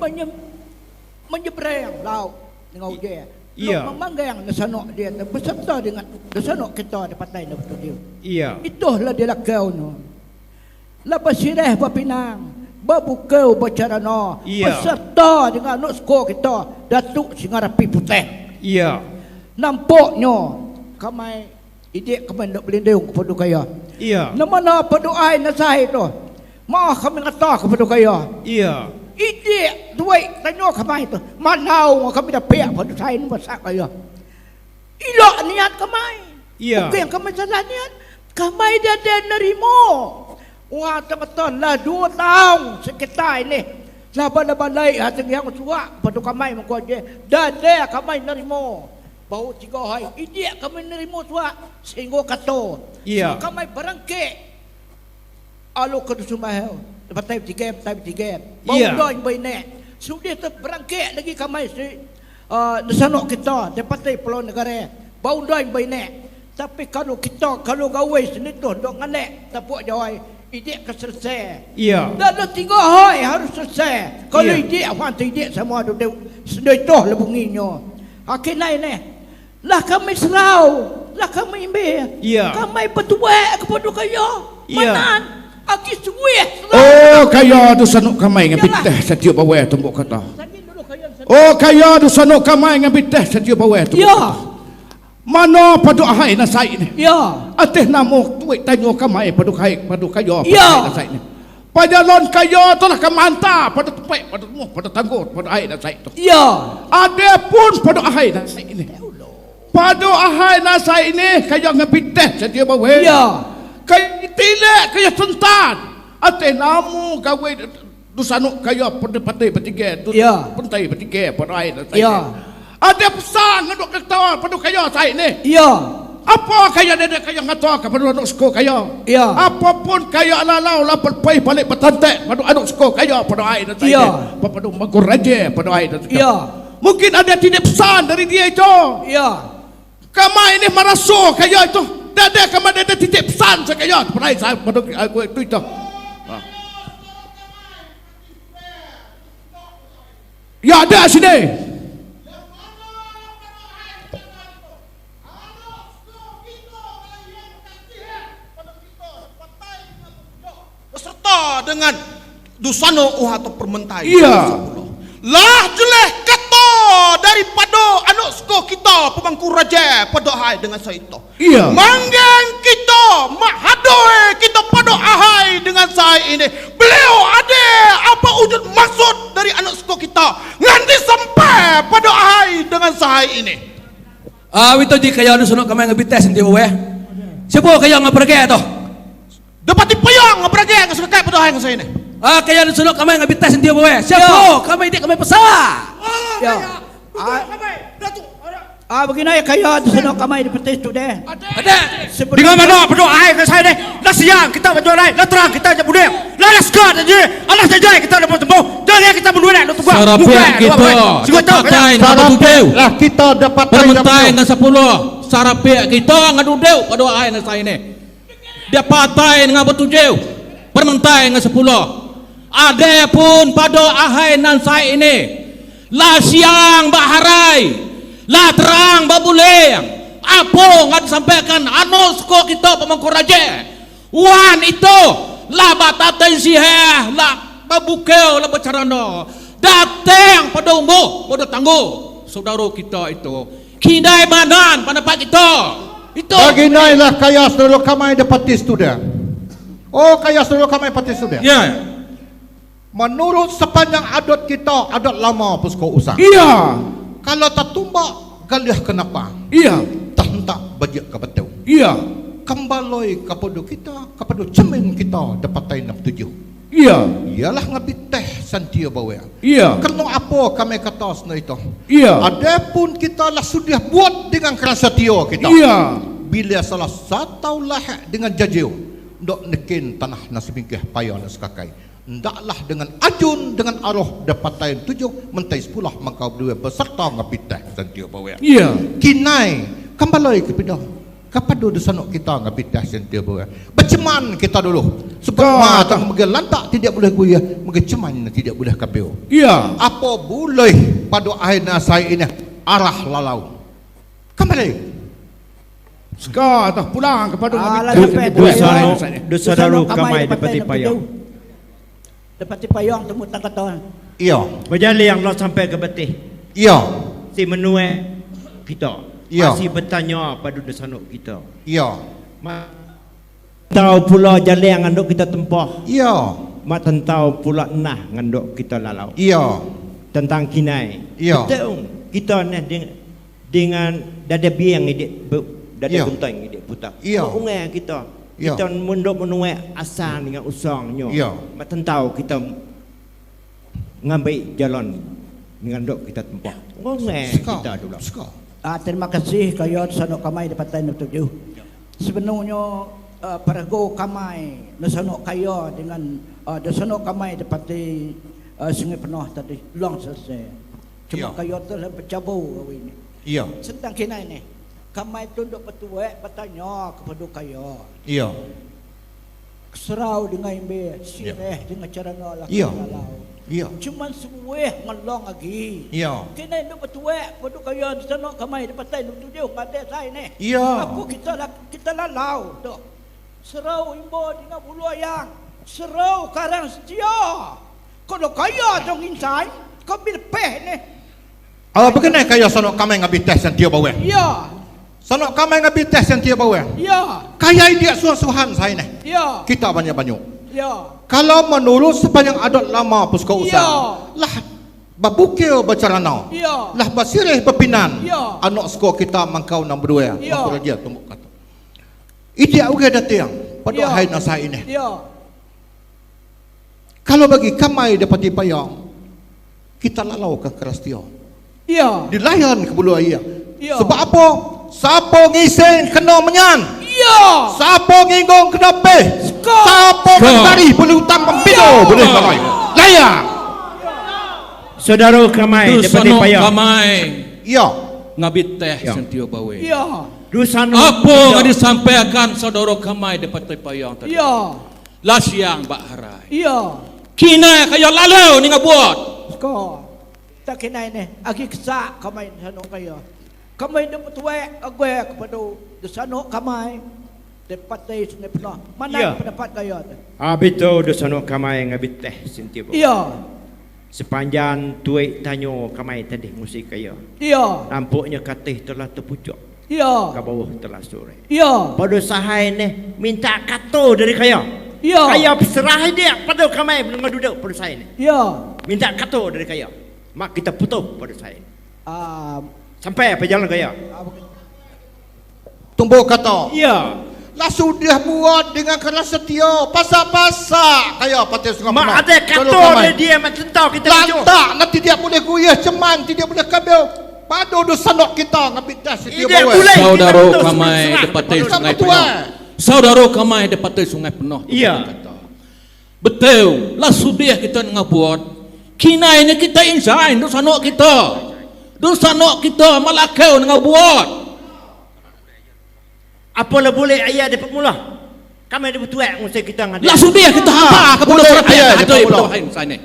Menyeberang laut dengan ujung. Ya. Memanggang nasanok dia beserta dengan nasanok kita di partai nak betul. Iya. Itulah dia lakau no. Lepas sireh berpinang, berbukau bercarana, beserta dengan anak skor kita, Datuk Singarapi Putih. Iya. Nampaknya kami ide kami nak berlindung kepada kaya. Iya. Nama berdoa nasai tu. Mah kami ngata kepada kaya. Iya. Ide duit tanya kami tu. Manau kami dah pihak pada saya ni besar kaya. Ilok niat kami. Iya. Bukan kami salah niat. Kami dah nerima. Wah teman-teman lah 2 tahun sekitar ini. Lah balai hati yang suak pada kami mengkuat dan dia kami nerima. Bau 3 hari. Ide kami nerima suak sehingga kata. Iya. So, kami berangkit. Alu ke dusun mahal. Partai tiga. Bau doin bainek. Sudah berangkit lagi kami nasanok kita di partai Pulau Negara. Bau doin bainek. Tapi kalau kita kalau gawe senituh dok nganek tapuk jawai ide ke selesai. Iya. Dan 3 hari harus selesai. Kalau ide apa ide semua duduk senituh lebunginya. Akhirnya ini lah kami serau, lah kami imbe. Iya. Kami bertuak kepada kaya. Iya. Manan aki suweh. Oh kaya tu sanuk kamai ngabiteh setiap bawa tumbuk kata. Oh kaya tu sanuk kamai ngabiteh setiap bawa tumbuk. Ya. Mana pada ahai nasai ni? Ya. Ateh namo tuik tanyo kamai pada kaya. Ya. Nasai ni. Pajalon kaya tu lah kemanta pada tepek pada muh pada tanggut pada ahai nasai tu. Ya. Ada pun pada ahai nasai ini. Pada ahai nasai ini kaya ngabiteh setiap bawa. Ya. Kaya tilak kaya sentan. Ate namu gawe dusanuk kaya pada partai bertiga. Ya. Partai bertiga pada air. Ya. Ada pesan ngeduk kata pada kaya saya ni. Ya. Apa kaya dia kaya ngata kepada anak sekolah kaya. Ya. Apapun kaya lalau lah perpai balik bertantek pada anak sekolah kaya pada air. Ya. Pada magur raja pada air. Ya. Mungkin ada titip pesan dari dia itu. Ya. Kamai ini merasa kaya itu. Dada kamai ada titip pesan sekaya. Pernah saya pada aku itu. Ya ada sini. Beserta dengan Dusano atau permentai. Iya. Lah jeleh kata daripada anak suku kita pemangku raja pada hai dengan saya itu. Iya. Manggang kita mahadoi kita pada ahai dengan saya ini. Beliau ada apa wujud maksud dari anak suku kita nganti sampai pada ahai dengan saya ini. Wito di kaya ano sunod kamay nga bites hindi uwe. Siapa kaya nga pergi to? Dapat dipayang nga pergi nga suka pada ahai dengan saya ini. Kaya ano sunod kamay nga bites hindi uwe. Siapa kamay di kamay pasa. Begini kaya sunod kamay di petis tu deh. Ada. Dengan mana penuh air ke saya ni? Lah siang kita berjual air, lah terang kita je budaya. Lah sekat aja. Allah saja kita dapat tempuh. Jangan kita berduit nak tunggu. Sarapia kita. Dapatai ngadu lah kita dapat permentai dengan 10. Sarapia kita ngadu deu pada air dengan saya ni. Dapatai dengan bertujuh. Permentai dengan 10. Ada pun pada ahai nan saya ini. Lah siang baharai. Lah terang babuleng. Apa ngan sampaikan anu suku kita pemangku raja. Wan itu lah batatan siheh lah babukeu lah bercarana. Datang pada umur pada tangguh saudara kita itu. Kidai manan pendapat kita. Itu. Baginailah kaya saudara kami dapat sudah. Oh kaya saudara kami dapat sudah. Ya. Menurut sepanjang adat kita, adat lama pusko usang. Iya. Kalau tak tumbak, galiah kenapa? Iya. Tak hendak bajak ke betul. Iya. Kembaloi kepada kita, kepada cermin kita dapat 67. Iya. Ialah ngabit teh santia bawa. Iya. Kerana apa kami kata senang itu? Iya. Adapun kita lah sudah buat dengan kerasa setia kita. Iya. Bila salah satu lahak dengan jajil, dok nekin tanah nasibingkah payah dan sekakai. Ndaklah dengan ajun dengan arah dapat tayin 7 mentai 10 mangkau berdua beserta ngapitah santia bawa. Iya. Kinai kembaloi kepada dosanok kita ngapitah santia bawa. Berceman kita dulu. Sebab mata mega lantak tidak boleh guyah, mega ceman tidak boleh kapio. Iya. Apa boleh pada akhirnya saya ini arah lalau. Kembali. Sekarang pulang kepada dosa dalu kamai dapat payang. Dapat payang temu tangkatan. Iya. Berjali yang lo sampai ke betih. Iya. Si menue kita. Iya. Masih bertanya pada dosanuk kita. Iya. Tahu pula jali yang nganduk kita tempah. Iya. Mak tentau pula nah nganduk kita lalau. Iya. Tentang kinai. Iya. Kita ni dengan dada biang idik dada buntang idik putak. Iya. Ungai kita. Ya. Kita munduk menuai asal dengan usangnya. Ya. Mak tentau kita ngambil jalan dengan dok kita tempat. Ngomong kita dulu. Terima kasih kaya sanok kamay dapat tayo tujuh. Sebenarnya parago kamay nasanok kaya dengan nasanok kamay dapat sungai penuh tadi long selesai. Cuma kaya telah bercabu ini. Iya. Tentang kina ini. Kamay tunduk petuai bertanya kepada kaya. Iya. Serau dengan imbe, sireh dengan cara nolak. Iya. Iya. Cuma semua ngelong lagi. Iya. Kena itu petuai pada kaya di sana kamay dapat tayo tujuh ngade saya ni. Iya. Aku kita lalau tu. Serau imbo dengan bulu ayang. Serau karang setia. Kalau kaya dong insan, kau berpeh ni. Bagaimana kaya sanok kami ngabit tes yang dia bawa? Iya. Sanok kami ngabit tes yang dia bawa? Iya. Kaya dia suan-suhan saya ni. Iya. Kita banyak-banyak. Ya. Kalau menurut sepanjang adat lama pusko usang, lah babukil bercarana, lah basirih berpinan, anak sekolah kita mangkau nang berdua, mangkau raja tumbuk kata. Idia uga datang pada hari nasa ini. Kalau bagi kamai dapat dipayang, kita lalau ke keras dia. Dilayan ke bulu ayah. Sebab apa? Siapa ngising kena menyan. Siapa ngingong kena peh. Siapa mencari boleh utang pembido boleh lalai. Layak. Saudara kamai Du dapati sanok payah. kamai. Ya. Ngabit teh sentio bawe. Ya. Du sanok. Apa yang disampaikan saudara kamai dapati payah tadi? Ya. Lah siang bak harai. Ya. Kina kaya lalu ni ngabuat. Sko. Tak kena ini. Agi kesak kamai sanok kaya. Kamai dapat tuek agwe kepada sanok kamai. Dapati sungai penuh. Mana Ya. pendapat kaya tu? Betul du sanok kamai ngabit teh sentiap. Ya. Sepanjang tuik tanyo kamai tadi musik kaya. Ya. Nampaknya katih telah terpucuk. Ya. Ke bawah telah sore. Ya. Pada sahai ni minta kato dari kaya. Ya. Kaya serah dia pada kamai belum duduk pada sahai ni. Ya. Minta kato dari kaya. Mak kita putus pada sahai ni. Ah, Sampai apa jalan kaya? Tumbuh kata. Ya. Lah sudah buat dengan keras setia. Pasak-pasak kaya patih sungai Mak ada kato dari dia mak tentau kita pucuk. Lantak nanti dia boleh guyah ceman, nanti dia boleh kabel. Padu du sanok kita ngabit dah setia Dia bawa. boleh. Saudara kita betul kamai serah dapati kepada sungai betul, penuh. Saudara kamai dapati sungai penuh. Iya. Betul. Lah sudah kita ngabuat. Kina ini kita insain du sanok kita. Du sanok kita malakau ngabuat. Apalah boleh ayah dapat mula. Kami dapat tuak mesti kita ngada. Lah sudah kita hampa kepada serapik ayah, ada dia pada hain sana.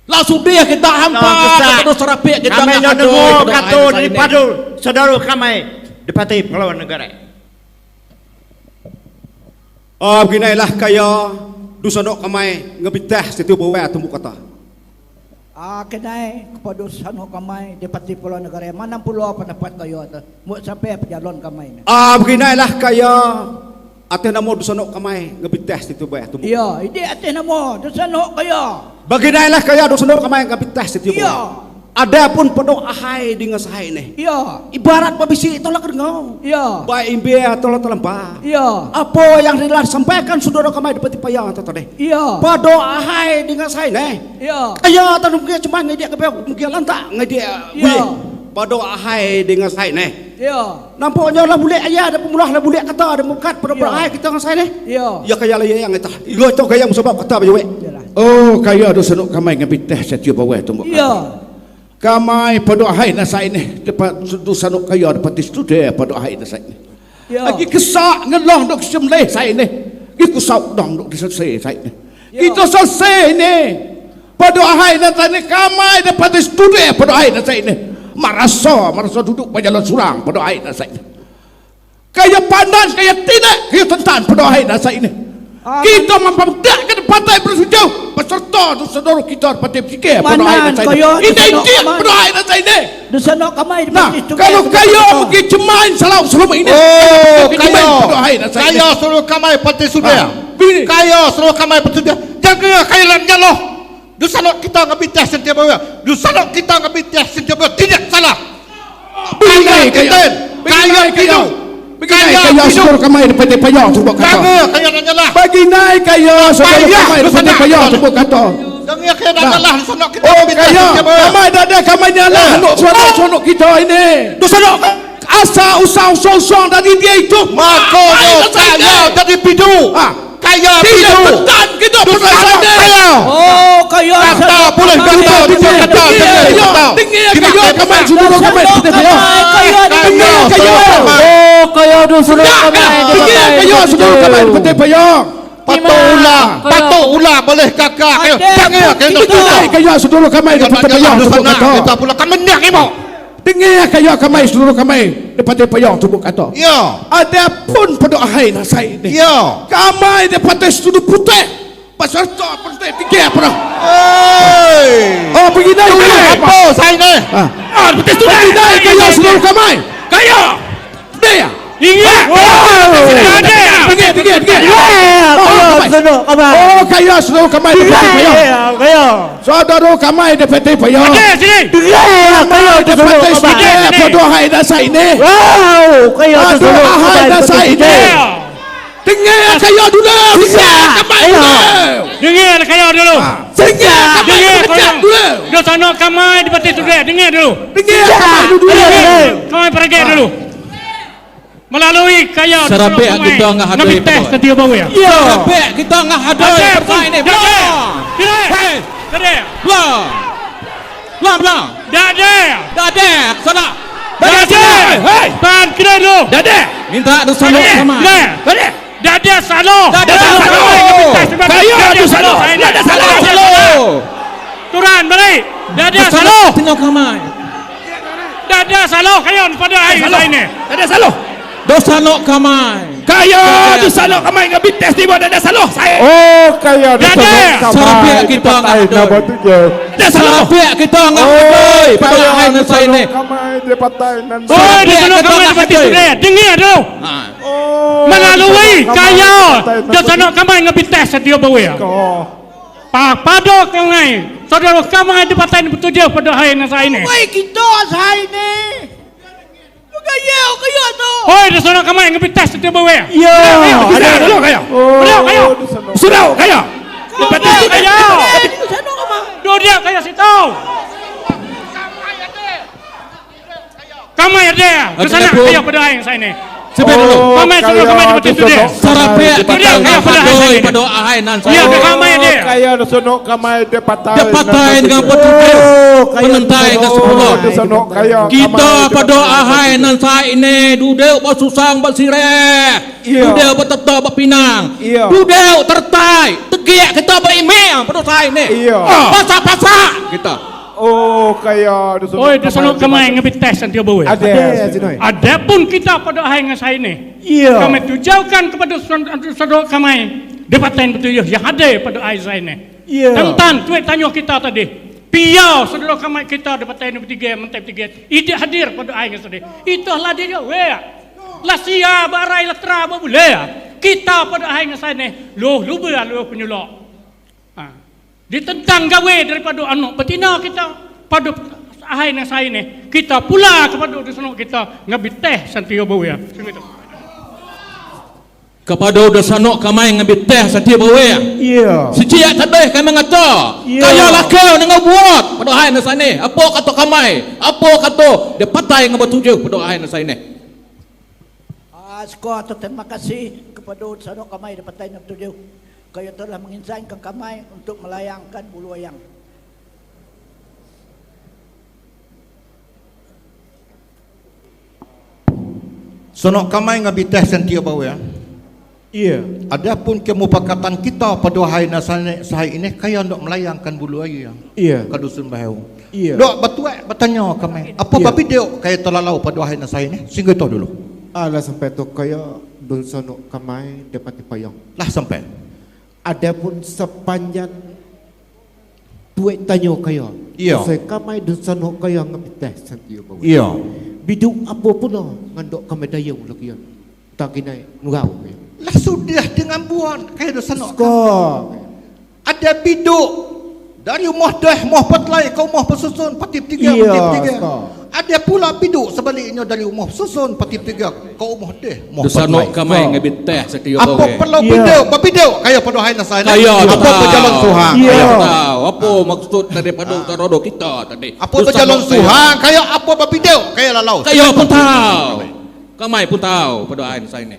Lah sudah kita hampa kepada serapik kita kami nak ada dengar pada kata hain dari sana. padul saudara kami dapati pahlawan negara. Beginilah kaya dusanok kamai ngebitah setiap bawa tumbuh kata. Kenai kepada sanok kamai dapati pulau negara. Mana pulau pendapat kaya tu? Mau sampai pejalan kamai ni. Beginilah kaya ate namo dusanok kamai ngebitah setiap bawa tumbuh. Ya, ini atas nama sanok kaya. Beginilah kaya dusanok kamai ngebitah setiap Ya. bawa. Ada pun pedo ahai dengan sahai ni. Ya. Ibarat pabisi tolak ngau. Ya. Baik imbia tolak telempah. Ya. Apa yang rela sampaikan saudara kamai dapati payah tadi. Ya. Pedo ahai dengan sahai ni. Ya. Kaya tanam kia cuma ngedia kepel mungkin lantak ngedia. Ya. Pedo ahai dengan sahai ni. Ya. Nampaknya lah boleh ayah ada pemulah lah boleh kata ada mukat pada ahai kita dengan sahai ni. Ya. Ya kaya lah yang itu. Iya itu kaya sebab kata bayu. Oh kaya do senuk kamai ngabiteh setiap bawa tumbuk. Ya. Kamai pada ahai nasai ni dapat do senuk kaya dapat studi pada ahai nasai ni. Ya. Lagi kesak ngelah dok semleh sai ni. Ki kusau dong dok selesai sai ni. Kita selesai ni. Pada ahai nasai ni kamai dapat studi pada ahai nasai ni. Marasa duduk pada jalan surang pada ahai nasai ni. Kaya pandan kaya tidak kaya tentan pada ahai nasai ni. Kita memperdakkan partai bersujud beserta saudara kita partai berfikir pada ahai nasai ni. Ini dia pada ahai nasai ni. Dusanok kamai. Nah, kalau kaya mungkin cemain salah selama ini. Oh, kaya. Kaya seluruh kamai partai sudah. Kaya seluruh kamai partai sudah. Jaga kaya lan jaloh. Dusanok kita ngabitah sentiap bawa. Dusanok kita ngabitah sentiap bawa tidak salah. Kaya kita. Kaya kita. Kaya seluruh kamai partai payah sebab kata. Jaga kaya lan jalah. Bagi naik kaya seluruh kamai partai payah sebab kata. Jangan kaya dan jalah dusanok kita Oh ngabitah kaya. sentiap bawa. Kamai dah kamai nyala. Sonok kita ini. Dusanok asa usang dari dia itu. Maka kaya jadi bidu. Kaya bidu. Betan kita perasaan kaya. Oh kaya. Kata boleh kata kata tinggi kaya kamai seluruh kamai partai payah. Kaya. Oh kaya dusanok kamai Tinggi kaya seluruh kamai partai payah. Patok ular boleh kakak. Jangan kaya kaya seluruh kamai partai payah sebab kata. Kita pula kami nak ibu. Dengar kaya kamai seluruh kamai dapat payah sebab kata. Ya. Ada pun pada ahai nasai ni. Ya. Kamai dapat seluruh putih. Peserta partai fikir apa? Oh begini. Apa saya ni? Betul tu kaya seluruh kamai. Kaya. Dia. Ingat. Tinggi. Oh kaya seluruh kamai dapat payah. Kaya. Saudara kamai dapat payah. Kaya Dapat fikir pada ahai nasai ni. Wow, kaya Pada ahai nasai ni. Dengar kaya dulu. Dengar kamai dulu. Dengar kaya dulu. Dengar kamai dulu. Dusanok kamai di partai sudah. Dengar dulu. Dengar kamai dulu. Kamai pergi dulu. Melalui kaya Serapik kita ngahadai ngabiteh setiap bawa ya. Serapik kita ngahadai partai ini. Kira. Kira. Lah. Lah belah. Dade. Dade, sana. Dade. Hei. Pan kira dulu. Dade. Minta dosa no kamai. Dade. Dade salo. Dade salo. Kayo tu salo. Dade salo. Turun balik. Dade salo. Tengok kamai. Dade salo kayo pada hari ini. Dade salo. Dosa no kamai. Kayo tu salo kamai ngabit tes di bawah dada salo. Saya. Oh, kayo tu salo Sarapia kita ngabit tujuh. Sarapia kita ngabit. Pada ahai na sa ini. Kamay di patay nan. Oh, di salo kamai dapat tujuh. Dengar dulu. Melalui kayo di salo kamai ngabit tes dia bawa. Pada kamai. Saudara kamai di patay tujuh pada hari na sa ini. Woi kita sa ini. Kayo tu. Hoi, di sana kamai ngabit tes dia bawa. Ya. Ada dulu kayo. Kayo. Sudah kayo. Dapat tes kayo. Dua dia kayo situ. Kamai ada. Ke sana kayo pada hari sa ini. Sebentar dulu. Kamai sudah kamai dapat tes dia. Sarapia kita ngabit pada ahai nan sa. Iya, kamai dia. Kayo tu sano kamay di patay. Dia patay dengan petunjuk. Penentai ke sepuluh. Kita pada ahai nan sa ini duduk bersusang bersireh. Duduk bertetap berpinang. Duduk tertai. Tegiak kita berimeh pada sa ini. Pasak-pasak kita. Oh, kayo tu sano. Oi, di sana kamai ngabit tes dia bawa. Ada pun kita pada hari yang saya ini. Kami tujukan kepada saudara kami dapatan betul yang ada pada hari saya ini. Tentang tuan tanya kita tadi. Piau saudara kami kita dapatan bertiga mentep tiga. Tidak hadir pada hari yang saya. Itulah dia. Lasia barai latra boleh. Kita pada hari yang saya ini. Loh lupa loh penyulok. Ditentang gawe daripada anak betina kita pada ahai yang saya ini kita pula kepada dosa kita ngabit teh santia bawa segitu kepada dosa nok kamai ngabit teh santia bawa sejak tadi kami ngata kaya lakau dengan buat pada ahai yang saya ini apa kata kamai apa kata dia patai ngabit tujuh pada ahai yang saya ini. Skor terima kasih kepada dosa nok kamai dapat tanya tujuh. Kayo telah menginsankan kamai untuk melayangkan bulu wayang. Sonok kamai ngabit tes sentia bawa. Adapun kemupakatan kita pada hari sahai ini kaya nak melayangkan bulu wayang. Ke dusun Bahau. Dok betuak bertanya kamai. Apa babi dia kaya terlalau pada hari sahai ini? Sehingga tahu dulu. Alah sampai tu kaya dun sonok kamai dapat dipayang. Lah sampai. Adapun sepanjang tuai tanya kaya. Saya kamai dun sonok kaya ngabit tes santia bawa. Biduk apa pun lah ngandok kamai dayung lagi ya. Tak kena ngau. Lah sudah dengan buat kaya dun sonok. Ada biduk dari rumah dah, rumah petlai kau rumah pesusun patip tiga. Ada pula biduk sebaliknya dari rumah susun patip tiga kau rumah dah. Dosa nok kamai ngabit teh setia bawa. Apa perlu biduk kaya pada hari nasa ini. Kaya apa berjalan suhang. Kaya tahu apa maksud daripada tarodo kita tadi. Apa berjalan suhang kaya apa biduk kaya lalau. Kaya pun tahu. Kamai pun tahu pada hari nasa ini.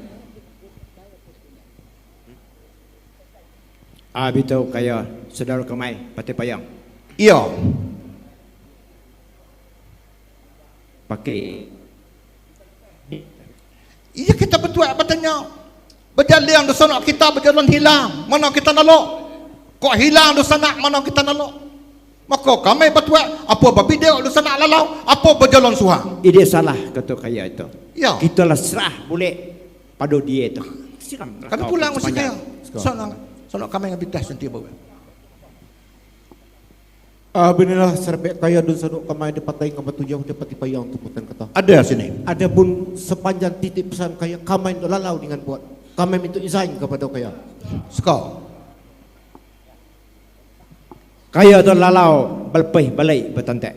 Bito kaya saudara kamai patay payang. Pakai. Iya kita bertuak bertanya. Berjalan dosa nak kita berjalan hilang. Mana kita nalok? Kok hilang dosa nak mana kita nalok? Maka kami bertuak apa babi dia dosa nak lalau? Apa berjalan suhang? Ide salah kata kaya itu. Kita lah serah boleh pada dia itu. Siram. Kami pulang masih kaya. Soalnya kami ngabit dah sentia bawa. Benar serbek kaya dun sonok kamai dapat ngabit tujuh dapat dipayang temputan kata. Ada sini. Ada pun sepanjang titik pesan kaya kamai nak lalau dengan buat. Kamai minta izin kepada kaya. Sekau. Kaya tu lalau balpeh balik bertantek.